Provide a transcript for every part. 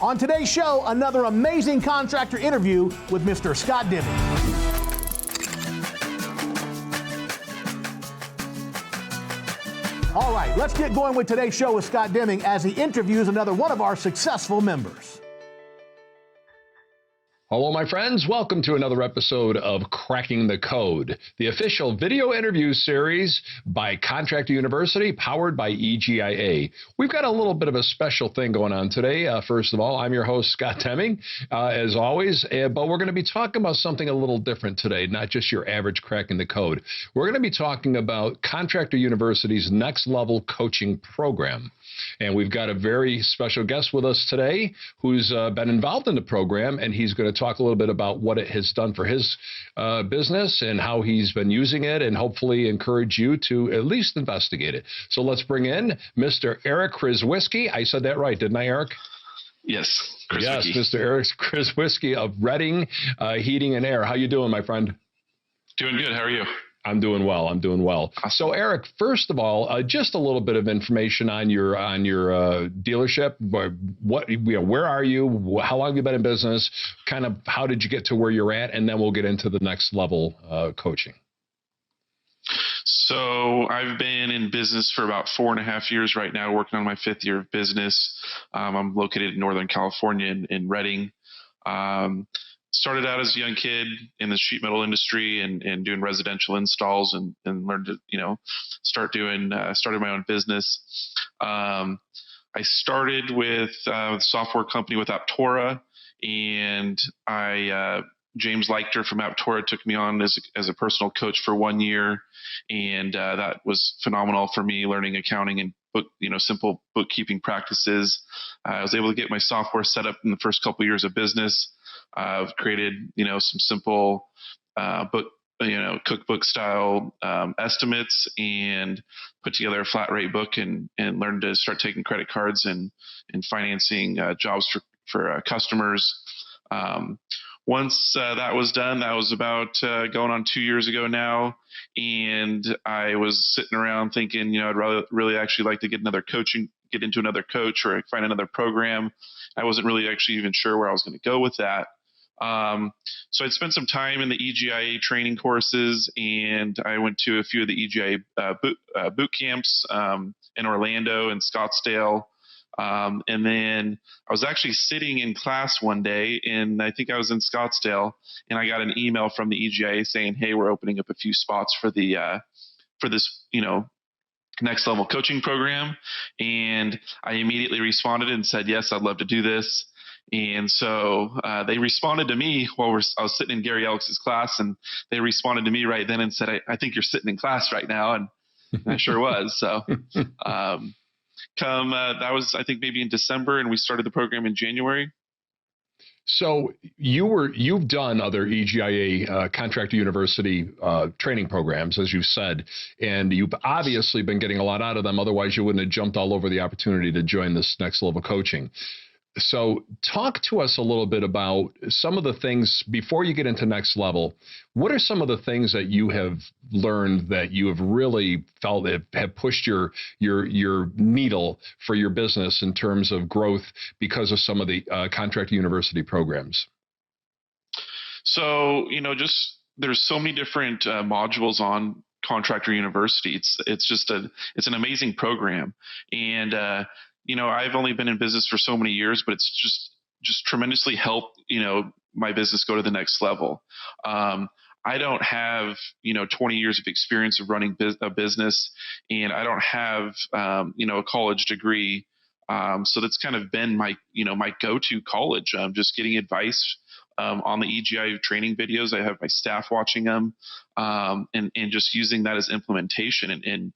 On today's show, another amazing contractor interview with Mr. Scott Deming. All right, let's get going with today's show with Scott Deming as he interviews another one of our successful members. Hello, my friends. Welcome to another episode of Cracking the Code, the official video interview series by Contractor University, powered by EGIA. We've got a little bit of a special thing going on today. First of all, I'm your host, Scott Deming, as always, but we're going to be talking about something a little different today, not just your average Cracking the Code. We're going to be talking about Contractor University's Next Level Coaching Program. And we've got a very special guest with us today who's been involved in the program, and he's going to talk a little bit about what it has done for his business and how he's been using it, and hopefully encourage you to at least investigate it. So let's bring in Mr. Eric Krzywicki. I said that right, didn't I, Eric? Yes, Krzywicki. Yes, Mr. Eric Krzywicki of Reading Heating and Air. How you doing, my friend? Doing good. How are you? I'm doing well. Awesome. So, Eric, first of all, just a little bit of information on your dealership. Where are you? How long have you been in business? Kind of how did you get to where you're at? And then we'll get into the next level coaching. So I've been in business for about 4.5 years right now, working on my 5th year of business. I'm located in Northern California in Reading. Started out as a young kid in the sheet metal industry and doing residential installs and learned to, started my own business. I started with a software company with Aptora, and James Leichter from Aptora took me on as a personal coach for 1 year. And that was phenomenal for me, learning accounting and simple bookkeeping practices. I was able to get my software set up in the first couple of years of business. I've created, some simple cookbook style estimates and put together a flat rate book and learned to start taking credit cards and financing jobs for customers. Once that was done, that was about going on 2 years ago now. And I was sitting around thinking, I'd really actually like to get into another coach or find another program. I wasn't really actually even sure where I was going to go with that. So I'd spent some time in the EGIA training courses, and I went to a few of the EGIA boot camps in Orlando and Scottsdale. And then I was actually sitting in class one day, and I think I was in Scottsdale, and I got an email from the EGIA saying, "Hey, we're opening up a few spots for this next level coaching program." And I immediately responded and said, "Yes, I'd love to do this." And so they responded to me while I was sitting in Gary Ellis's class, and they responded to me right then and said, I think you're sitting in class right now. And I sure was. So that was, I think, maybe in December, and we started the program in January. So you've done other EGIA Contractor University training programs, as you said, and you've obviously been getting a lot out of them. Otherwise, you wouldn't have jumped all over the opportunity to join this next level coaching. So talk to us a little bit about some of the things before you get into next level. What are some of the things that you have learned that you have really felt have pushed your needle for your business in terms of growth because of some of the Contractor University programs? So, there's so many different modules on Contractor University. It's an amazing program. And, I've only been in business for so many years, but it's just tremendously helped, my business go to the next level. I don't have, 20 years of experience of running a business, and I don't have, a college degree. So that's kind of been my go-to college. Just getting advice on the EGI training videos. I have my staff watching them, and just using that as implementation and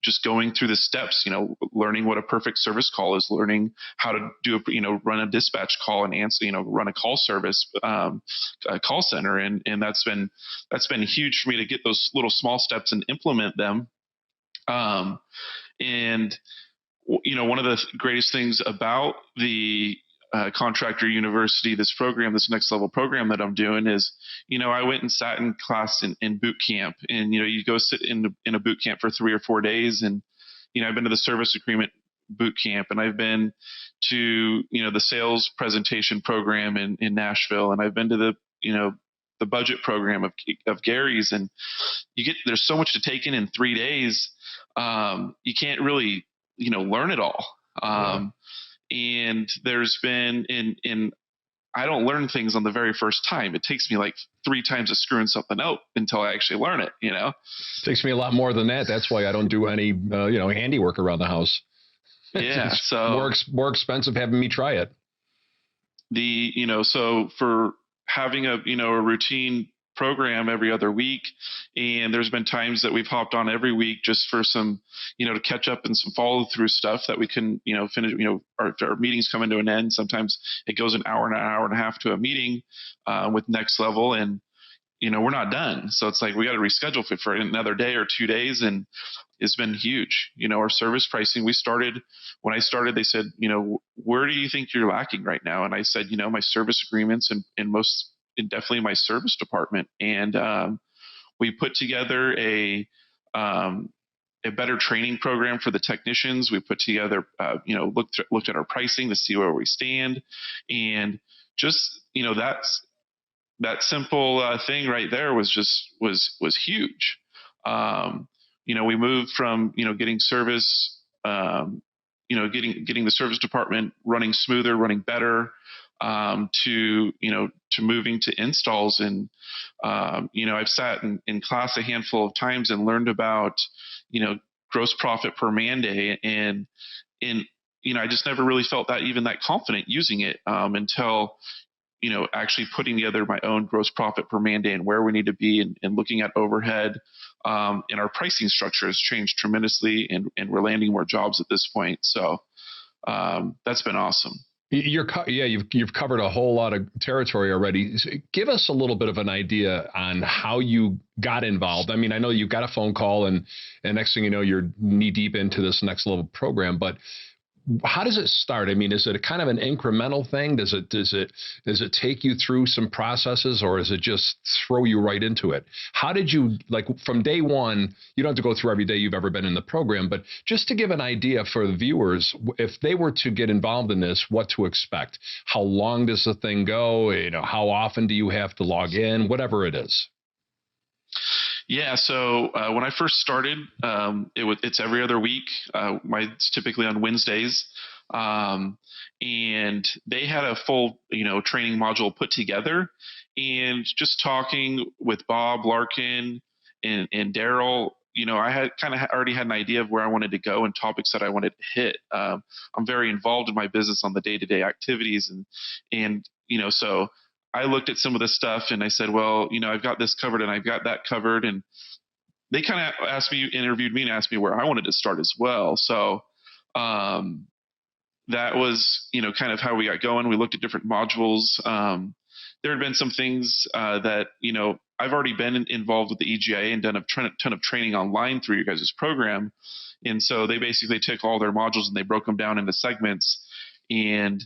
just going through the steps, learning what a perfect service call is, learning how to do run a dispatch call and answer, run a call service, a call center. And that's been huge for me to get those little small steps and implement them. And one of the greatest things about the Contractor University, this next level program that I'm doing is, I went and sat in class in boot camp, and, you go sit in a boot camp for 3 or 4 days. And, I've been to the service agreement boot camp, and I've been to, the sales presentation program in Nashville, and I've been to the budget program of Gary's, and there's so much to take in 3 days. You can't really, learn it all. And there's been I don't learn things on the very first time. It takes me like 3 times of screwing something out until I actually learn it, It takes me a lot more than that. That's why I don't do any, handiwork around the house. Yeah. It's So more expensive having me try it. So for having a routine program every other week, and there's been times that we've hopped on every week just for some, to catch up and some follow through stuff that we can, finish, our meetings come into an end. Sometimes it goes an hour and a half to a meeting with Next Level, and we're not done. So it's like we got to reschedule for another day or 2 days, and it's been huge. Our service pricing, when I started, they said, where do you think you're lacking right now? And I said, my service agreements and definitely my service department. And we put together a better training program for the technicians. We put together, looked at our pricing to see where we stand, and just, that simple thing right there was huge. We moved from, getting service, getting the service department running smoother, running better, to moving to installs. And, I've sat in class a handful of times and learned about, gross profit per man day. And I just never really felt that confident using it until, actually putting together my own gross profit per man day and where we need to be, and looking at overhead. And our pricing structure has changed tremendously, and we're landing more jobs at this point. So that's been awesome. You've covered a whole lot of territory already. Give us a little bit of an idea on how you got involved. I mean, I know you got a phone call, and next thing you know, you're knee deep into this Next Level program. But how does it start? I mean, is it a kind of an incremental thing? Does it take you through some processes, or is it just throw you right into it? How did you, like, from day one? You don't have to go through every day you've ever been in the program, but just to give an idea for the viewers, if they were to get involved in this, what to expect? How long does the thing go? How often do you have to log in? Whatever it is. Yeah, so when I first started, it's every other week. It's typically on Wednesdays, and they had a full training module put together. And just talking with Bob Larkin and Daryl, I had kind of already had an idea of where I wanted to go and topics that I wanted to hit. I'm very involved in my business on the day-to-day activities, and so I looked at some of this stuff and I said, well, I've got this covered and I've got that covered. And they kind of interviewed me and asked me where I wanted to start as well. So that was, kind of how we got going. We looked at different modules. There had been some things that, I've already been involved with the EGIA and done a ton of training online through your guys' program. And so they basically took all their modules and they broke them down into segments. And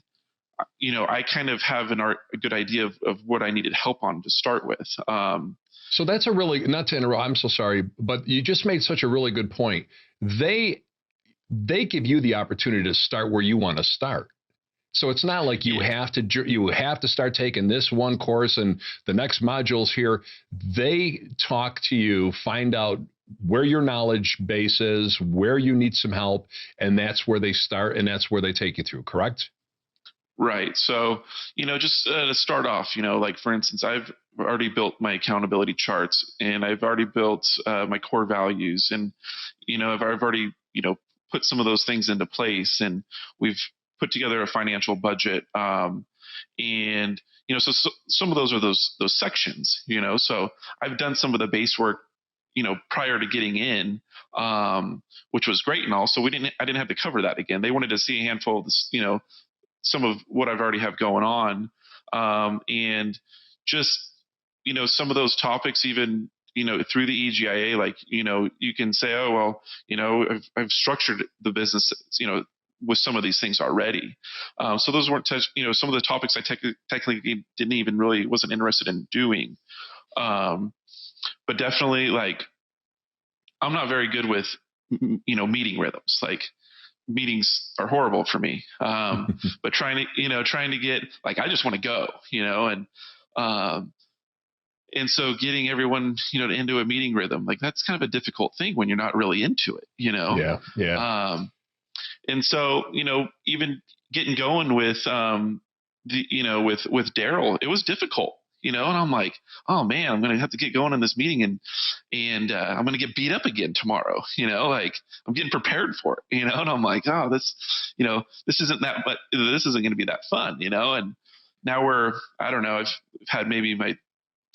I kind of have a good idea of what I needed help on to start with. So that's not to interrupt, I'm so sorry, but you just made such a really good point. They give you the opportunity to start where you want to start. So it's not like you have to start taking this one course and the next module's here. They talk to you, find out where your knowledge base is, where you need some help, and that's where they start, and that's where they take you through, correct? Right. So, just to start off, like for instance, I've already built my accountability charts, and I've already built my core values, and I've already put some of those things into place, and we've put together a financial budget, and so some of those are those sections, so I've done some of the base work prior to getting in, which was great and all. So I didn't have to cover that again. They wanted to see a handful of this, some of what I've already have going on, and just some of those topics, even through the EGIA, like you can say, oh well, I've structured the business with some of these things already. So those weren't some of the topics I technically wasn't interested in doing, but definitely, like, I'm not very good with meeting rhythms. Like, meetings are horrible for me. But trying to get, like, I just want to go, um, and so getting everyone, into a meeting rhythm, like that's kind of a difficult thing when you're not really into it. Yeah. Yeah. And so, even getting going with, with Daryl, it was difficult, and I'm like, oh man, I'm going to have to get going on this meeting, and I'm going to get beat up again tomorrow, like I'm getting prepared for it, and I'm like, oh, this isn't that, but this isn't going to be that fun, and now I don't know, I've had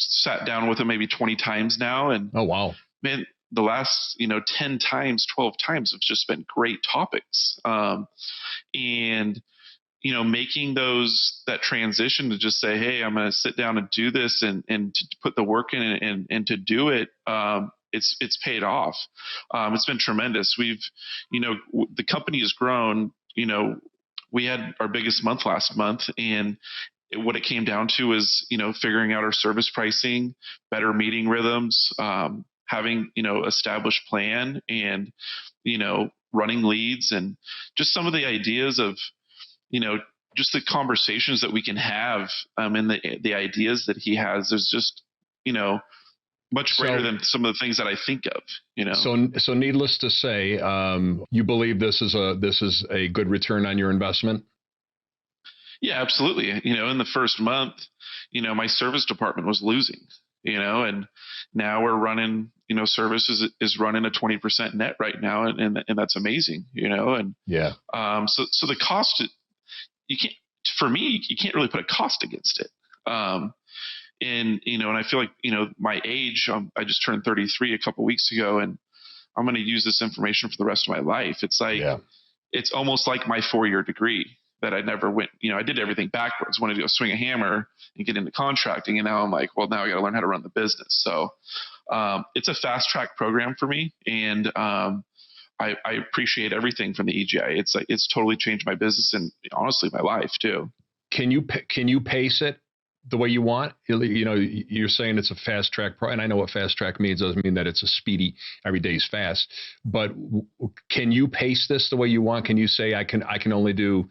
sat down with him maybe 20 times now. And Oh, wow. man, the last, 10 times, 12 times have just been great topics. And, making that transition to just say, hey, I'm going to sit down and do this, and to put the work in it, and to do it. It's paid off. It's been tremendous. The company has grown. We had our biggest month last month, and what it came down to is, figuring out our service pricing, better meeting rhythms, having, established plan, and, running leads, and just some of the ideas of, just the conversations that we can have, and the ideas that he has is just, much greater than some of the things that I think of. So needless to say, you believe this is a good return on your investment? Yeah, absolutely. In the first month, my service department was losing, and now we're running, services is running a 20% net right now. And that's amazing, and yeah. So the cost, for me, you can't really put a cost against it. And I feel like, my age, I just turned 33 a couple weeks ago, and I'm going to use this information for the rest of my life. It's like, it's almost like my 4-year degree that I never went, I did everything backwards. Wanted to go swing a hammer and get into contracting. And now I'm like, well, now I got to learn how to run the business. So it's a fast track program for me. And I appreciate everything from the EGI. It's totally changed my business, and honestly, my life too. Can you pace it the way you want? You're saying it's a fast track and I know what fast track means. It doesn't mean that it's a speedy, every day is fast, but can you pace this the way you want? Can you say, I can only do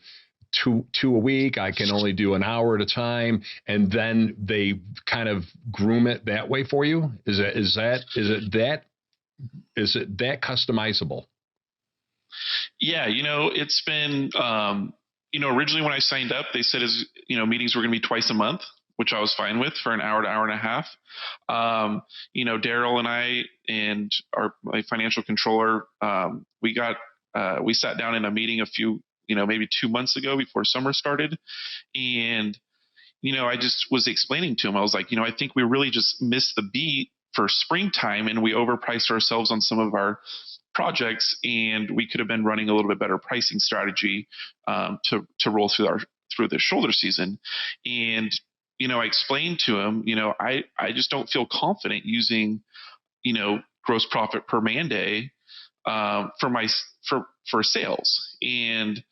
two a week, I can only do an hour at a time, and then they kind of groom it that way for you? Is it that customizable? Yeah, it's been, originally when I signed up, they said meetings were going to be twice a month, which I was fine with, for an hour to hour and a half. Daryl and I and my financial controller, we sat down in a meeting a few, maybe 2 months ago before summer started. And, I just was explaining to him, I was like, I think we really just missed the beat for springtime, and we overpriced ourselves on some of our projects, and we could have been running a little bit better pricing strategy to roll through the shoulder season. And I explained to him, I just don't feel confident using, gross profit per man day for sales. And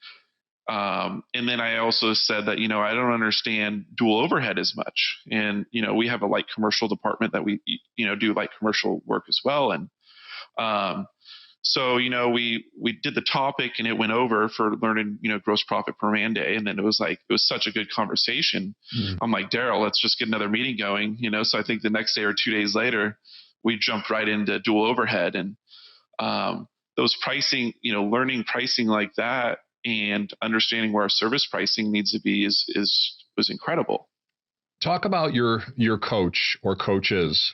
then I also said that, I don't understand dual overhead as much. And, we have a light commercial department that we, do light commercial work as well. And, so, we did the topic, and it went over for learning, gross profit per man day. And then it was such a good conversation. Mm-hmm. I'm like, Daryl, let's just get another meeting going, So I think the next day or 2 days later, we jumped right into dual overhead, and those pricing, learning pricing like that and understanding where our service pricing needs to be was incredible. Talk about your coach or coaches.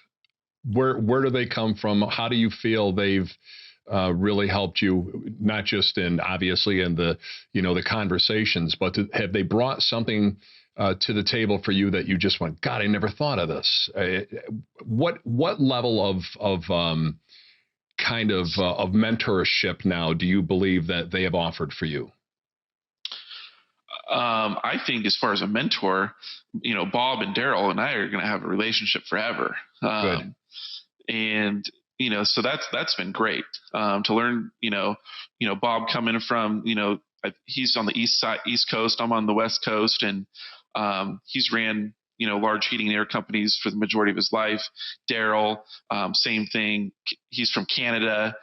Where do they come from? How do you feel they've really helped you, not just obviously in the conversations, but have they brought something to the table for you that you just went, God, I never thought of this? What level of kind of mentorship now do you believe that they have offered for you? I think as far as a mentor, Bob and Daryl and I are going to have a relationship forever. Good. And so that's been great to learn. Bob coming from, he's on the East Coast, I'm on the West Coast, and he's ran large heating and air companies for the majority of his life. Daryl, same thing. He's from Canada.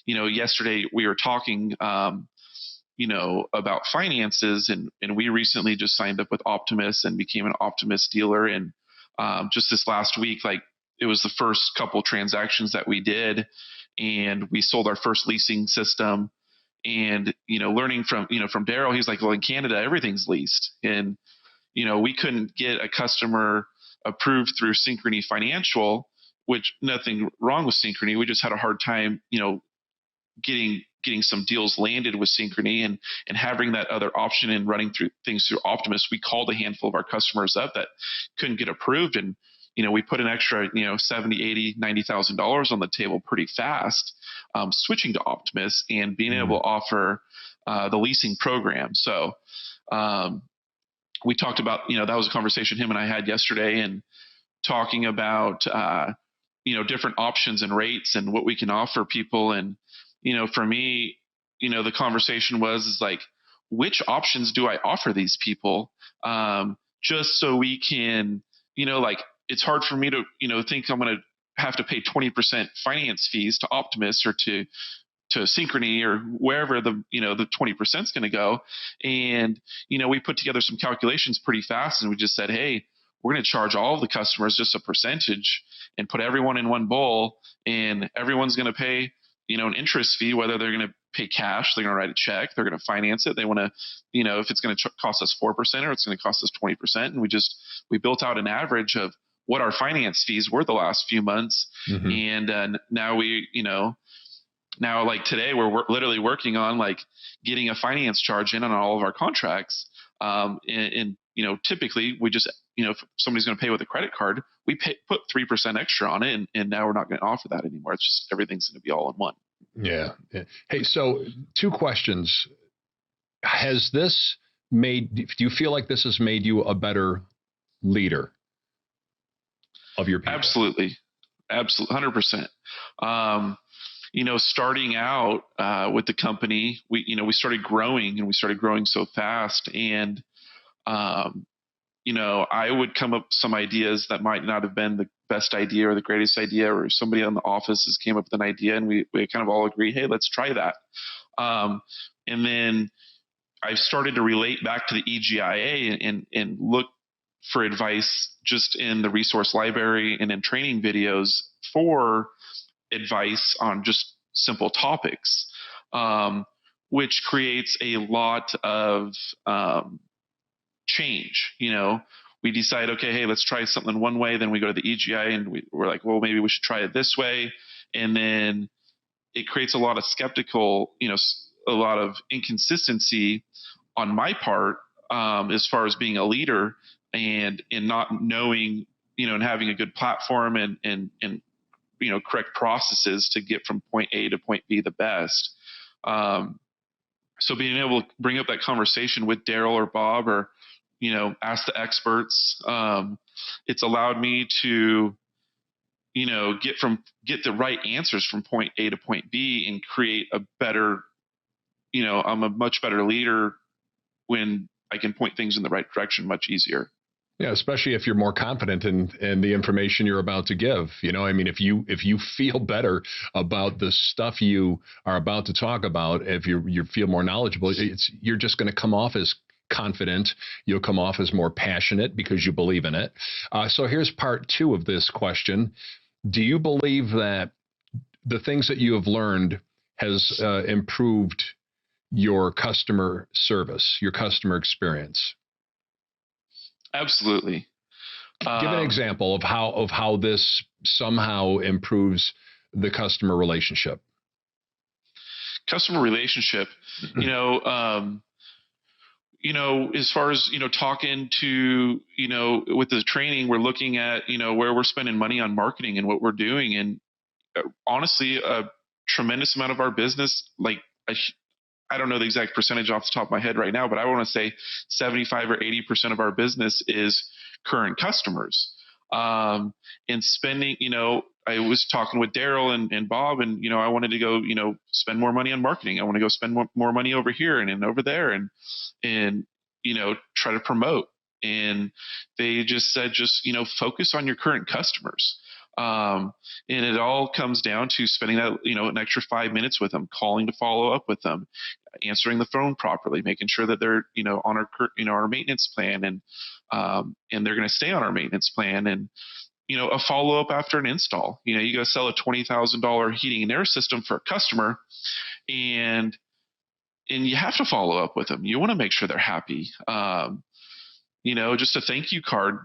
Yesterday we were talking, about finances, and we recently just signed up with Optimus and became an Optimus dealer. And just this last week, like, it was the first couple transactions that we did, and we sold our first leasing system. And learning from Daryl, he's like, well, in Canada everything's leased, and we couldn't get a customer approved through Synchrony Financial, which nothing wrong with Synchrony. We just had a hard time, getting some deals landed with Synchrony, and having that other option and running through things through Optimus. We called a handful of our customers up that couldn't get approved, and we put an extra, $70, $80, $90,000 on the table pretty fast, switching to Optimus and being able to offer the leasing program. So we talked about, that was a conversation him and I had yesterday, and talking about, different options and rates and what we can offer people. And, for me, the conversation is like, which options do I offer these people? Just so we can, it's hard for me to, think I'm going to have to pay 20% finance fees to Optimus or to Synchrony or wherever the 20% is going to go. And, we put together some calculations pretty fast, and we just said, hey, we're going to charge all of the customers just a percentage and put everyone in one bowl, and everyone's going to pay, an interest fee, whether they're going to pay cash, they're going to write a check, they're going to finance it. They want to, if it's going to cost us 4% or it's going to cost us 20%. And we built out an average of what our finance fees were the last few months. Mm-hmm. And now now like today, we're literally working on like getting a finance charge in on all of our contracts. And typically we just, if somebody's going to pay with a credit card, we put 3% extra on it. And now we're not going to offer that anymore. It's just, everything's going to be all in one. Yeah. Hey, so 2 questions. Do you feel like this has made you a better leader of your people? Absolutely. 100%. Starting out with the company, we started growing, and we started growing so fast. And, I would come up with some ideas that might not have been the best idea or the greatest idea, or somebody in the office came up with an idea, and we kind of all agree, hey, let's try that. And then I started to relate back to the EGIA and look for advice just in the resource library and in training videos for advice on just simple topics, which creates a lot of change. We decide, okay, hey, let's try something one way. Then we go to the EGIA, and we're like, well, maybe we should try it this way. And then it creates a lot of skeptical, a lot of inconsistency on my part, as far as being a leader and not knowing, and having a good platform and correct processes to get from point A to point B the best. So being able to bring up that conversation with Daryl or Bob, or ask the experts, it's allowed me to get the right answers from point A to point B and create a better, I'm a much better leader when I can point things in the right direction much easier. Yeah, especially if you're more confident in the information you're about to give. If you feel better about the stuff you are about to talk about, if you feel more knowledgeable, you're just going to come off as confident. You'll come off as more passionate because you believe in it. So here's part 2 of this question. Do you believe that the things that you have learned has improved your customer service, your customer experience? Absolutely. Give an example of how this somehow improves the customer relationship. Customer relationship, as far as, talking to, with the training, we're looking at, where we're spending money on marketing and what we're doing. And honestly, a tremendous amount of our business, like I don't know the exact percentage off the top of my head right now, but I want to say 75 or 80% of our business is current customers. And spending, I was talking with Daryl and Bob, and, I wanted to go, spend more money on marketing. I want to go spend more money over here and over there and, try to promote. and they just said, focus on your current customers. And it all comes down to spending that, an extra 5 minutes with them, calling to follow up with them, answering the phone properly, making sure that they're, on our maintenance plan, and they're going to stay on our maintenance plan, and, a follow up after an install. You go sell a $20,000 heating and air system for a customer, and you have to follow up with them. You want to make sure they're happy. Just a thank you card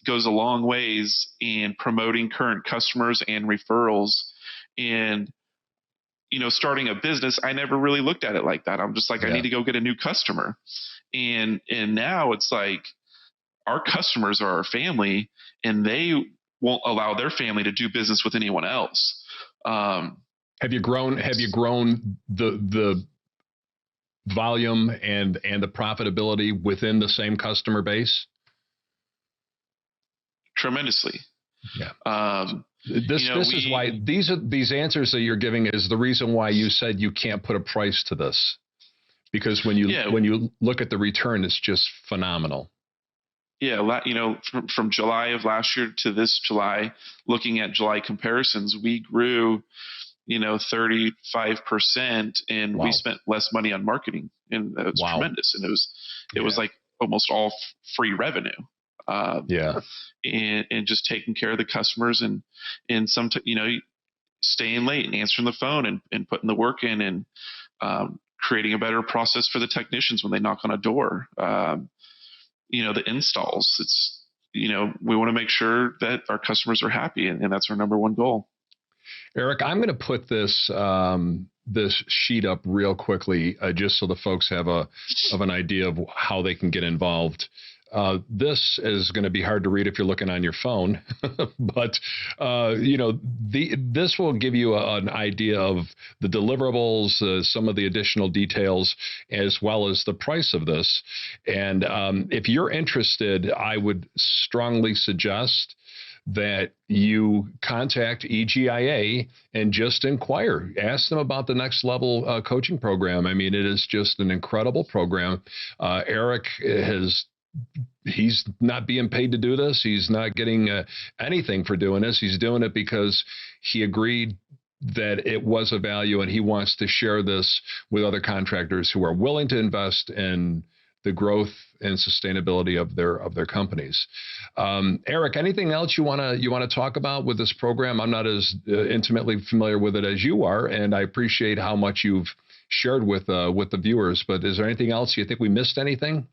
goes a long ways in promoting current customers and referrals. And starting a business, I never really looked at it like that. I'm just like, I need to go get a new customer. And now it's like, our customers are our family, and they won't allow their family to do business with anyone else. Have you grown the volume and the profitability within the same customer base? Tremendously. Yeah. This is why these answers that you're giving is the reason why you said you can't put a price to this, because when you look at the return, it's just phenomenal. Yeah, from July of last year to this July, looking at July comparisons, we grew 35%, and we spent less money on marketing, and that was tremendous. And it was like almost all free revenue. And just taking care of the customers, and staying late and answering the phone, and putting the work in, and creating a better process for the technicians when they knock on a door. The installs, it's, we want to make sure that our customers are happy, and that's our number one goal. Eric, I'm going to put this sheet up real quickly, just so the folks have an idea of how they can get involved. This is going to be hard to read if you're looking on your phone, but this will give you an idea of the deliverables, some of the additional details, as well as the price of this. And if you're interested, I would strongly suggest that you contact EGIA and just inquire. Ask them about the next level coaching program. I mean, it is just an incredible program. Eric he's not being paid to do this. He's not getting anything for doing this. He's doing it because he agreed that it was a value, and he wants to share this with other contractors who are willing to invest in the growth and sustainability of their companies. Eric, anything else you want to talk about with this program? I'm not as intimately familiar with it as you are, and I appreciate how much you've shared with the viewers. But is there anything else you think we missed? Anything?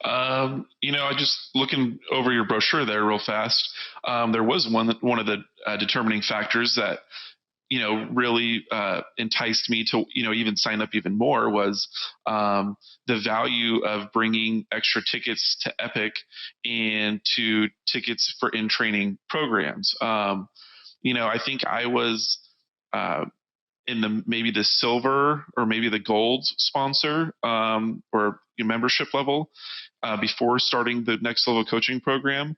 I just looking over your brochure there real fast. There was one of the determining factors that really enticed me to even sign up even more was the value of bringing extra tickets to Epic and to tickets for in-training programs. I think I was in maybe the silver or maybe the gold sponsor, or membership level, before starting the next level coaching program.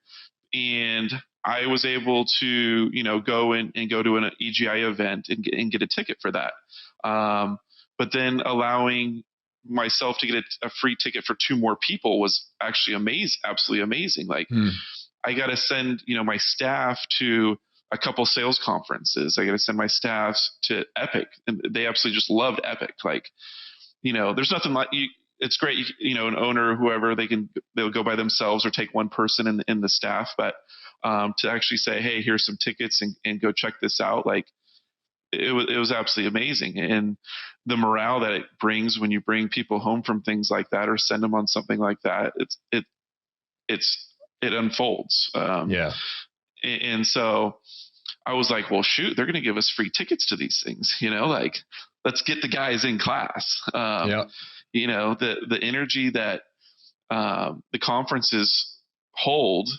And I was able to, go and go to an EGI event and get a ticket for that. But then allowing myself to get a free ticket for 2 more people was actually absolutely amazing. Like, I got to send, my staff to a couple sales conferences. I got to send my staff to Epic, and they absolutely just loved Epic. Like, there's nothing like you. It's great, an owner or whoever, they'll go by themselves or take one person in the staff, but to actually say, hey, here's some tickets and go check this out, like it was absolutely amazing. And the morale that it brings when you bring people home from things like that or send them on something like that, it unfolds. And so I was like, well, shoot, they're going to give us free tickets to these things, like, let's get the guys in class. The energy that the conferences hold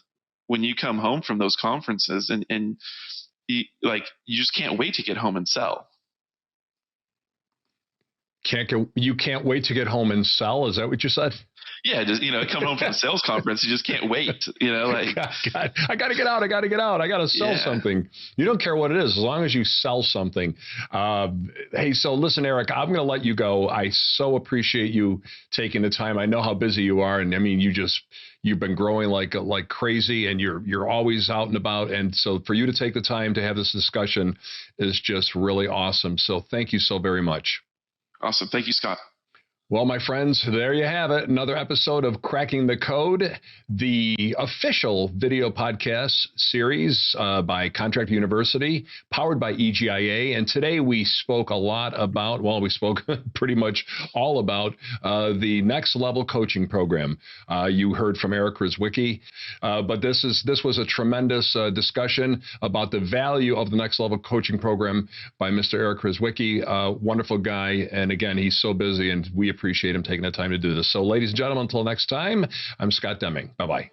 when you come home from those conferences, and you just can't wait to get home and sell. You can't wait to get home and sell. Is that what you said? Yeah, just come home from a sales conference, you just can't wait. Like God, I got to get out. I got to sell something. You don't care what it is, as long as you sell something. Hey, so listen, Eric, I'm going to let you go. I so appreciate you taking the time. I know how busy you are, and I mean, you've been growing like crazy, and you're always out and about. And so for you to take the time to have this discussion is just really awesome. So thank you so very much. Awesome. Thank you, Scott. Well, my friends, there you have it. Another episode of Cracking the Code, the official video podcast series by Contractor University, powered by EGIA. And today we spoke a lot about, we spoke pretty much all about the next level coaching program. You heard from Eric Krzywicki, but this was a tremendous discussion about the value of the next level coaching program by Mr. Eric Krzywicki, wonderful guy. And again, he's so busy, and we appreciate him taking the time to do this. So ladies and gentlemen, until next time, I'm Scott Deming. Bye-bye.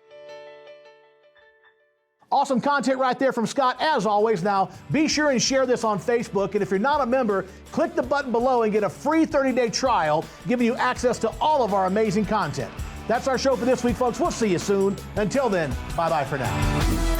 Awesome content right there from Scott, as always. Now, be sure and share this on Facebook. And if you're not a member, click the button below and get a free 30-day trial, giving you access to all of our amazing content. That's our show for this week, folks. We'll see you soon. Until then, bye-bye for now.